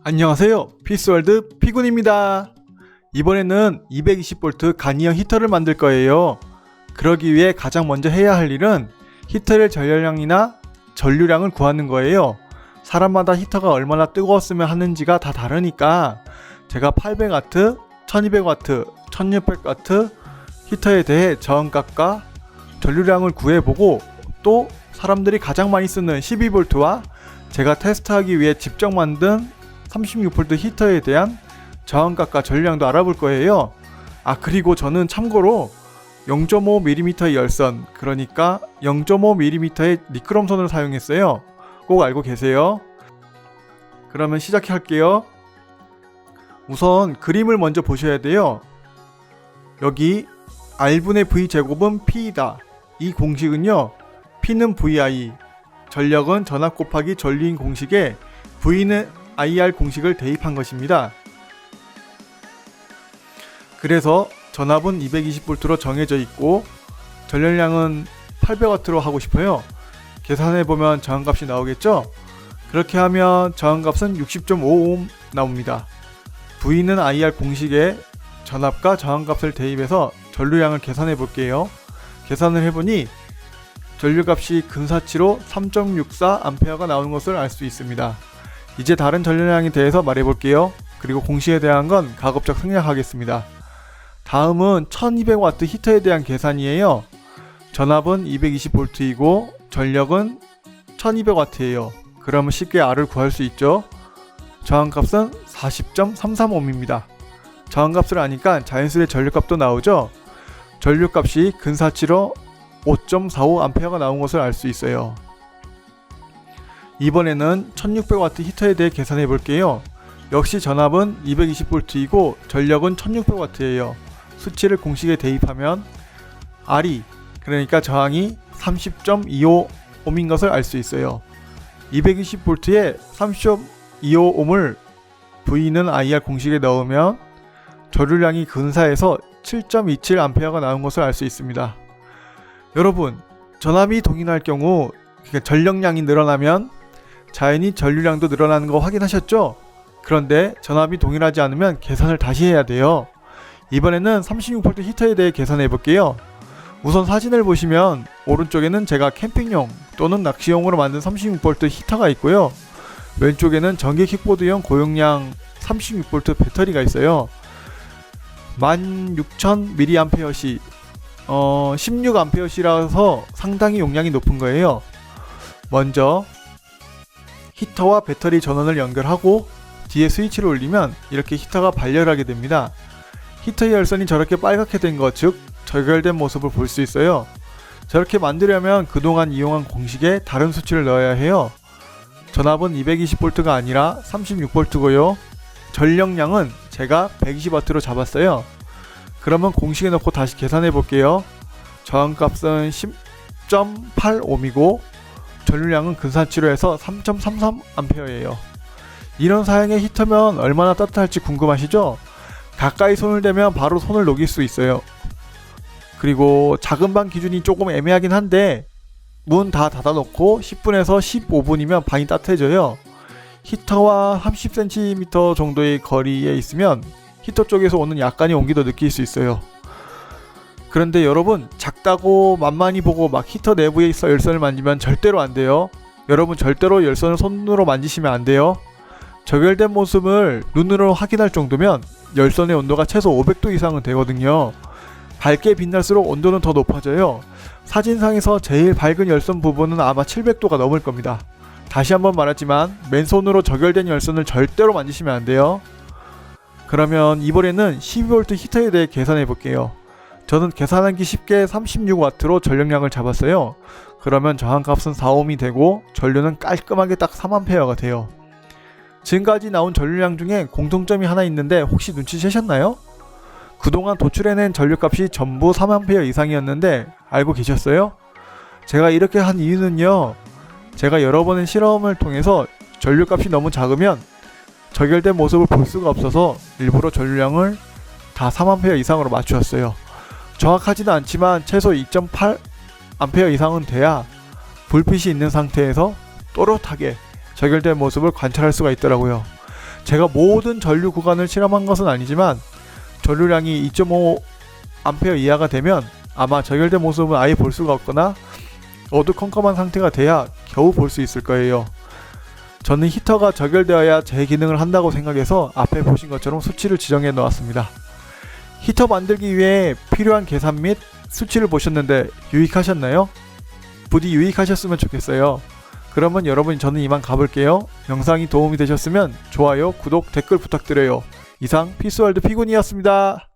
안녕하세요, 피스월드 피군입니다. 이번에는 220V 간이형 히터를 만들 거예요. 그러기 위해 가장 먼저 해야 할 일은 히터의 전열량이나 전류량을 구하는 거예요. 사람마다 히터가 얼마나 뜨거웠으면 하는지가 다 다르니까 제가 800W, 1200W, 1600W 히터에 대해 저항값과 전류량을 구해보고, 또 사람들이 가장 많이 쓰는 12V와 제가 테스트하기 위해 직접 만든 36V 히터에 대한 저항값과 전류량도 알아볼 거예요. 그리고 저는 참고로 0.5mm 열선, 그러니까 0.5mm의 니크롬선을 사용했어요. 꼭 알고 계세요. 그러면 시작할게요. 우선 그림을 먼저 보셔야 돼요. 여기 R분의 V 제곱은 P이다. 이 공식은요, P는 VI, 전력은 전압 곱하기 전류인 공식에 V는 IR 공식을 대입한 것입니다. 그래서 전압은 220V로 정해져 있고 전열량은 800W로 하고 싶어요. 계산해보면 저항값이 나오겠죠? 그렇게 하면 저항값은 60.5ohm 나옵니다. V는 IR 공식에 전압과 저항값을 대입해서 전류량을 계산해 볼게요. 계산을 해보니 전류값이 근사치로 3.64A가 나오는 것을 알 수 있습니다. 이제 다른 전류량에 대해서 말해볼게요. 그리고 공식에 대한 건 가급적 생략하겠습니다. 다음은 1200W 히터에 대한 계산이에요. 전압은 220V이고 전력은 1200W예요. 그러면 쉽게 R을 구할 수 있죠. 저항값은 40.33ohm입니다. 저항값을 아니까 자연스레 전류값도 나오죠. 전류값이 근사치로 5.45A가 나온 것을 알 수 있어요. 이번에는 1600W 히터에 대해 계산해 볼게요. 역시 전압은 220V이고 전력은 1600W예요. 수치를 공식에 대입하면 R이, 그러니까 저항이 30.25ohm인 것을 알 수 있어요. 220V에 30.25ohm을 V는 IR 공식에 넣으면 전류량이 근사해서 7.27A가 나온 것을 알 수 있습니다. 여러분, 전압이 동일할 경우, 그러니까 전력량이 늘어나면 자연히 전류량도 늘어나는 거 확인하셨죠? 그런데 전압이 동일하지 않으면 계산을 다시 해야 돼요. 이번에는 36V 히터에 대해 계산해 볼게요. 우선 사진을 보시면 오른쪽에는 제가 캠핑용 또는 낚시용으로 만든 36V 히터가 있고요. 왼쪽에는 전기 킥보드용 고용량 36V 배터리가 있어요. 16,000mAh, 16A시라서 상당히 용량이 높은 거예요. 먼저 히터와 배터리 전원을 연결하고 뒤에 스위치를 올리면 이렇게 히터가 발열하게 됩니다. 히터의 열선이 저렇게 빨갛게 된 것, 즉 절결된 모습을 볼 수 있어요. 저렇게 만들려면 그동안 이용한 공식에 다른 수치를 넣어야 해요. 전압은 220V가 아니라 36V고요. 전력량은 제가 120W로 잡았어요. 그러면 공식에 넣고 다시 계산해 볼게요. 저항값은 10.8ohm이고 전류량은 근사치로 해서 3.33A예요. 이런 사양의 히터면 얼마나 따뜻할지 궁금하시죠? 가까이 손을 대면 바로 손을 녹일 수 있어요. 그리고 작은 방 기준이 조금 애매하긴 한데 문 다 닫아놓고 10분에서 15분이면 방이 따뜻해져요. 히터와 30cm 정도의 거리에 있으면 히터 쪽에서 오는 약간의 온기도 느낄 수 있어요. 그런데 여러분, 작다고 만만히 보고 막 히터 내부에 있어 열선을 만지면 절대로 안 돼요. 여러분, 절대로 열선을 손으로 만지시면 안 돼요. 저결된 모습을 눈으로 확인할 정도면 열선의 온도가 최소 500도 이상은 되거든요. 밝게 빛날수록 온도는 더 높아져요. 사진상에서 제일 밝은 열선 부분은 아마 700도가 넘을 겁니다. 다시 한번 말하지만 맨손으로 저결된 열선을 절대로 만지시면 안 돼요. 그러면 이번에는 12V 히터에 대해 계산해 볼게요. 저는 계산하기 쉽게 36W로 전력량을 잡았어요. 그러면 저항값은 4ohm이 되고 전류는 깔끔하게 딱 3A가 돼요. 지금까지 나온 전류량 중에 공통점이 하나 있는데 혹시 눈치채셨나요? 그동안 도출해낸 전류값이 전부 3A 이상이었는데 알고 계셨어요? 제가 이렇게 한 이유는요, 제가 여러 번의 실험을 통해서 전류값이 너무 작으면 저결된 모습을 볼 수가 없어서 일부러 전류량을 다 3A 이상으로 맞추었어요. 정확하지는 않지만 최소 2.8A 이상은 돼야 불빛이 있는 상태에서 또렷하게 저결된 모습을 관찰할 수가 있더라고요. 제가 모든 전류 구간을 실험한 것은 아니지만 전류량이 2.5A 이하가 되면 아마 저결된 모습은 아예 볼 수가 없거나 어두컴컴한 상태가 돼야 겨우 볼 수 있을 거예요. 저는 히터가 저결되어야 제 기능을 한다고 생각해서 앞에 보신 것처럼 수치를 지정해 놓았습니다. 히터 만들기 위해 필요한 계산 및 수치를 보셨는데 유익하셨나요? 부디 유익하셨으면 좋겠어요. 그러면 여러분 저는 이만 가볼게요. 영상이 도움이 되셨으면 좋아요, 구독, 댓글 부탁드려요. 이상 피스월드 피군이었습니다.